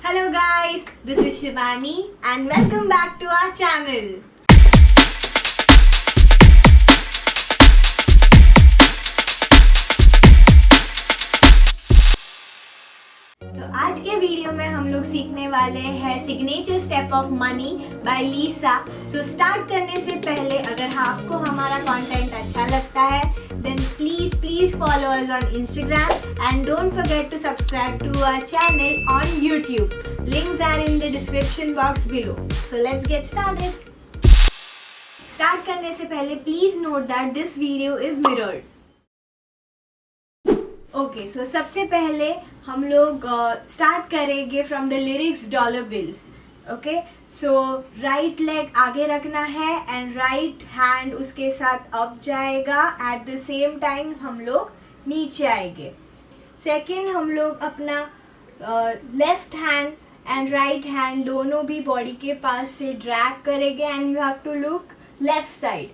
Hello guys, this is Shivani and welcome back to our channel. So आज के video में हम लोग सीखने वाले हैं signature step of money by Lisa. So start करने से पहले अगर आपको हमारा कंटेंट अच्छा लगता है then please follow us on Instagram and don't forget to subscribe to our channel on YouTube. Links are in the description box below. So let's get started. Start करने से पहले please note that this video is mirrored. Okay so सबसे पहले हम लोग start करेंगे from the lyrics dollar bills. Okay so right leg आगे रखना है एंड राइट हैंड उसके साथ अप जाएगा. एट द सेम टाइम हम लोग नीचे आएंगे. सेकंड हम लोग अपना left hand and right hand दोनों भी बॉडी के पास से ड्रैग करेंगे and you have to look left side.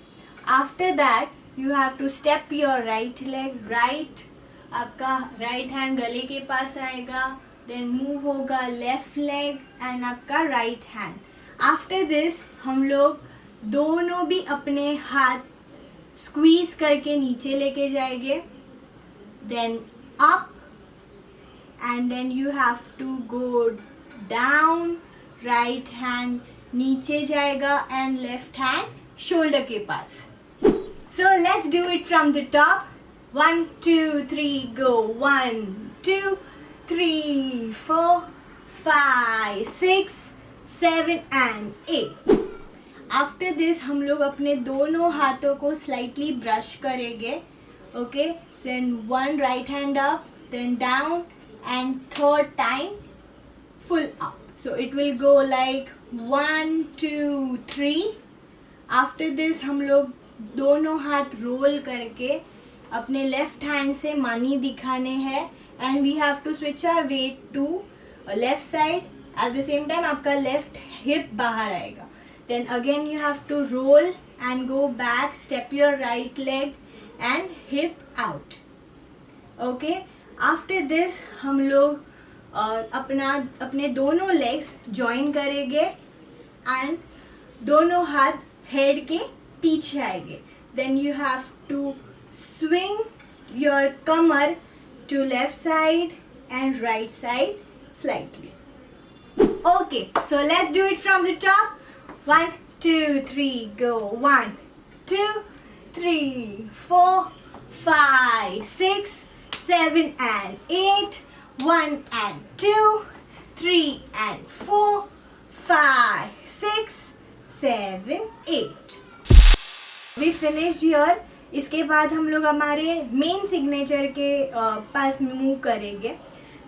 After that you have to step your right leg. Right आपका राइट हैंड गले के पास आएगा. देन मूव होगा लेफ्ट लेग एंड आपका राइट हैंड. आफ्टर दिस हम लोग दोनों भी अपने हाथ स्क्वीज करके नीचे लेके जाएंगे. Then up and then you have to go down. Right hand नीचे जाएगा एंड लेफ्ट हैंड शोल्डर के पास. So let's do it from the top. 1 2 3 go. 1 2 3 4 5 6 7 and 8. After this हम लोग अपने दोनों हाथों को स्लाइटली ब्रश करेंगे. Okay then one right hand up then down and third time full up. So it will go like 1 2 3. After this हम लोग दोनों हाथ रोल करके अपने लेफ्ट हैंड से मनी दिखाने हैं and we have to switch our weight to left side. At the same time आपका लेफ्ट हिप बाहर आएगा. Then again you have to roll and go back. Step your right leg and hip out. Okay after this हम लोग अपने दोनों legs join करेंगे and दोनों हाथ हेड के पीछे आएंगे. Then you have to swing your kamar to left side and right side slightly. Okay, so let's do it from the top. 1 2 3 go. 1 2 3 4 5 6 7 and 8. 1 and 2 3 and 4 5 6 7 8. We finished here. इसके बाद हम लोग हमारे मेन सिग्नेचर के पास move करेंगे.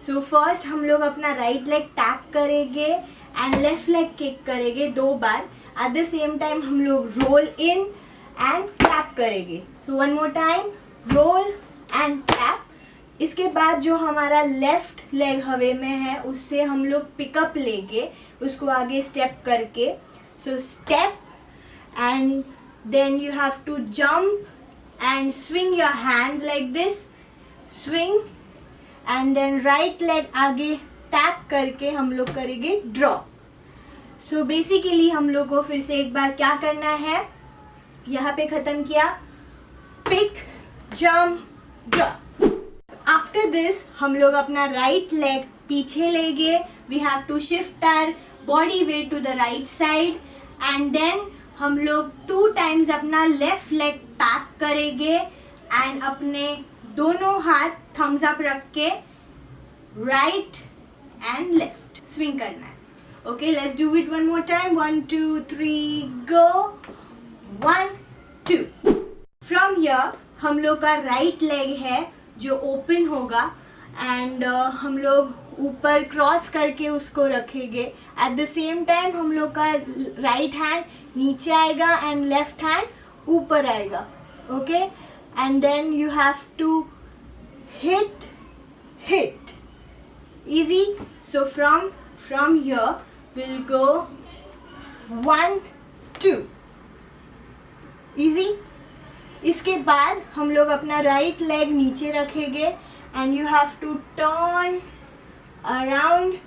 So first हम लोग अपना राइट लेग टैप करेंगे एंड लेफ्ट लेग किक करेंगे 2 बार. एट द सेम टाइम हम लोग रोल इन एंड टैप करेंगे. So one more time roll and tap. इसके बाद जो हमारा लेफ्ट लेग हवे में है उससे हम लोग पिकअप लेंगे उसको आगे स्टेप करके. So step and then you have to jump and swing your hands like this. Swing and then right leg आगे tap करके हम लोग करेंगे drop. So basically हम लोग को फिर से एक बार क्या करना है यहाँ पे ख़त्म किया. pick jump drop. After this हम लोग अपना right leg पीछे लेंगे. We have to shift our body weight to the right side and then हम लोग 2 times अपना लेफ्ट लेग पैक करेंगे एंड अपने दोनों हाथ थम्स अप रख के राइट एंड लेफ्ट स्विंग करना है. Okay let's do it one more time. 1 2 3 go. 1 2. From here हम लोग का राइट लेग है जो ओपन होगा एंड हम लोग ऊपर क्रॉस करके उसको रखेंगे. एट द सेम टाइम हम लोग का राइट हैंड नीचे आएगा एंड लेफ्ट हैंड ऊपर आएगा. Okay and then you have to hit easy. So from here will go 1 2 easy. इसके बाद हम लोग अपना राइट लेग नीचे रखेंगे and you have to turn around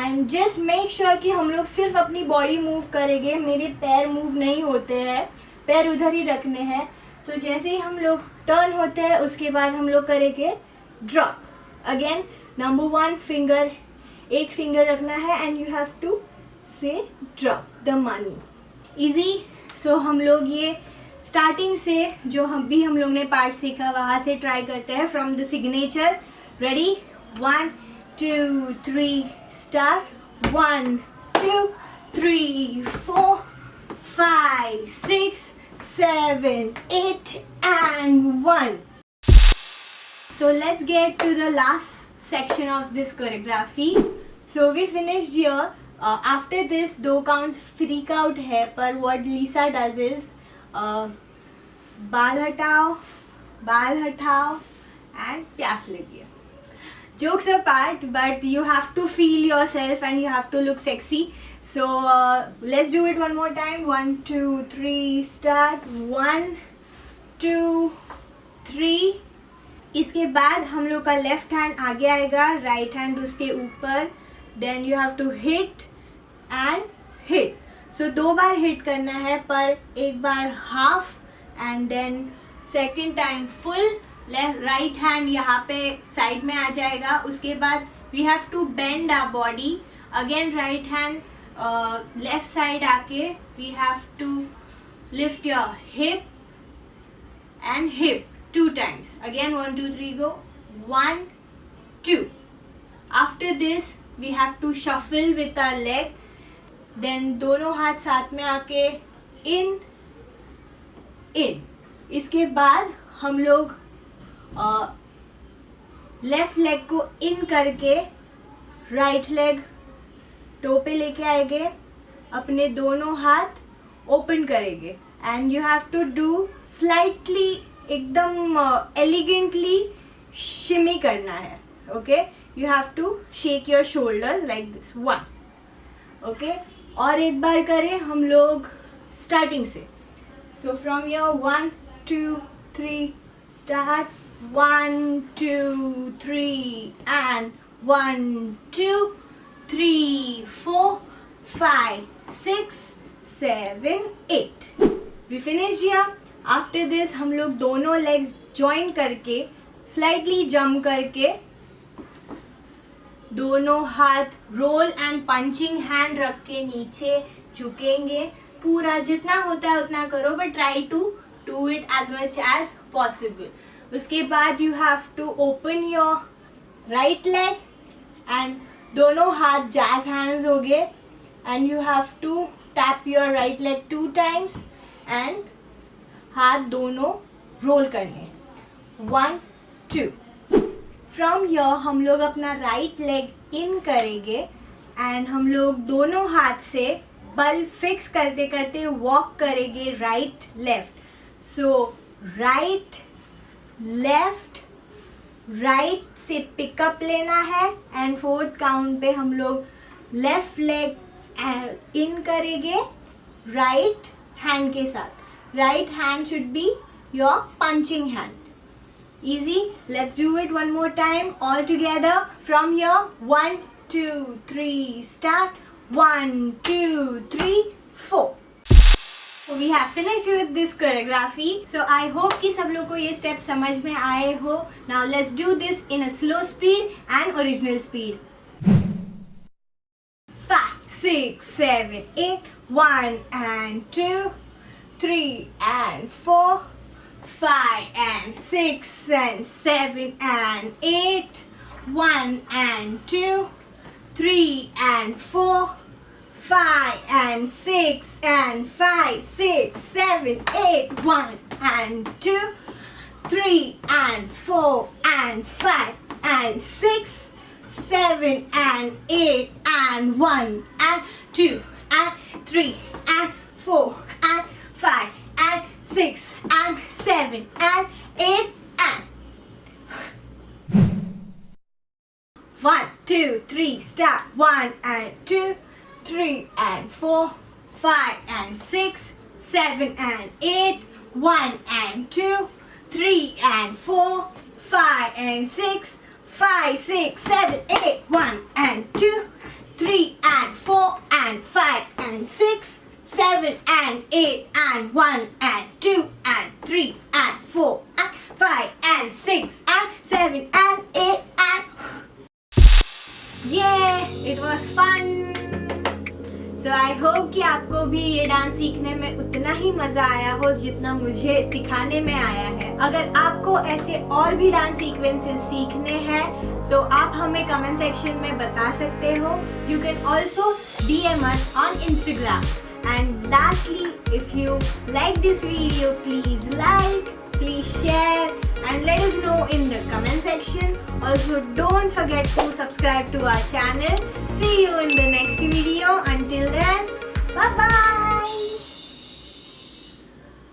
and just make sure कि हम लोग सिर्फ अपनी बॉडी मूव करेंगे, मेरे पैर मूव नहीं होते हैं, पैर उधर ही रखने हैं. सो जैसे ही हम लोग टर्न होते हैं उसके बाद हम लोग करेंगे ड्रॉप. अगेन नंबर 1 फिंगर, एक फिंगर रखना है एंड यू हैव टू से ड्रॉप द मनी. इजी. सो हम लोग ये स्टार्टिंग से जो हम लोग ने पार्ट सीखा वहाँ से ट्राई करते हैं from the signature. Ready? 1 2 3 start. 1 2 3 4 5 6 7 8 and 1. So let's get to the last section of this choreography. So we finished here. After this 2 counts freak out है, पर what Lisa does is बाल हटाओ and प्यास लगी है. Jokes apart, but you have to feel yourself and you have to look sexy. So let's do it one more time. 1 2 3 start. 1 2 3. इसके बाद हम लोग का लेफ्ट हैंड आगे आएगा, राइट हैंड उसके ऊपर. Then you have to hit and hit. So 2 बार हिट करना है, पर एक बार half and then second time full. Right hand यहाँ पे साइड में आ जाएगा. उसके बाद we have to bend our body. Again right hand left side आके we have to lift your hip and hip 2 times. Again 1 2 3 go. 1 2. After this we have to shuffle with our leg. Then दोनों हाथ साथ में आके in. इसके बाद हम लोग लेफ्ट लेग को इन करके राइट लेग टो पे लेके आएंगे, अपने दोनों हाथ ओपन करेंगे and you have to do slightly, एकदम एलिगेंटली शिमी करना है. Okay, you have to shake your shoulders like this. 1. Okay, और एक बार करें हम लोग स्टार्टिंग से. So from your 1 2 3 start. 1 2 3 and 1 2 3 4 5 6 7 8. We finished here. After this हम लोग दोनों लेग्स ज्वाइन करके स्लाइटली जंप करके दोनों हाथ रोल एंड पंचिंग हैंड रख के नीचे झुकेंगे. पूरा जितना होता है उतना करो, but try to do it as much as possible. उसके बाद you have to open your right leg and दोनों हाथ जैज हैंड्स हो गए and you have to tap your right leg 2 times and हाथ दोनों रोल करने. 1 2. फ्रॉम हियर हम लोग अपना राइट लेग इन करेंगे एंड हम लोग दोनों हाथ से बल फिक्स करते करते वॉक करेंगे राइट लेफ्ट. सो राइट लेफ्ट राइट से पिकअप लेना है एंड 4th काउंट पे हम लोग लेफ्ट लेग इन करेंगे राइट हैंड के साथ. Right hand should be your punching hand. Easy. Let's do it one more time all together. From here 1 2 3 start. 1 2 3 4. So we have finished with this choreography. So I hope कि सब लोग को ये steps समझ में आए हो. Now let's do this in a slow speed and original speed. 5 6 7 8. 1 and 2 3 and 4 5 and 6 and 7 and 8. 1 and 2 3 and 4 5 and 6 and 5 6 7 8. 1 and 2 3 and 4 and 5 and 6 7 and 8 and 1 and 2 and 3 and 4 and 5 and 6 and 7 and 8 and 1 2 3 start. 1 and 2 3 and 4 5 and 6 7 and 8. 1 and 2 3 and 4 5 and 6 5 6 7 8. 1 and 2 3 and 4 and 5 and 6, 7 and 8 and 1 and 2 and 3 and 4 and 5 and 6 and 7 and 8 and yeah, it was fun. So I hope कि आपको भी ये dance सीखने में उतना ही मज़ा आया हो जितना मुझे सिखाने में आया है. अगर आपको ऐसे और भी डांस सीक्वेंसेस सीखने हैं तो आप हमें कमेंट सेक्शन में बता सकते हो. You can also DM us on Instagram. And lastly, if you like this video, please like, please share and let us know in the comment section. Also, don't forget to subscribe to our channel. See you in the next video. Until then, bye bye.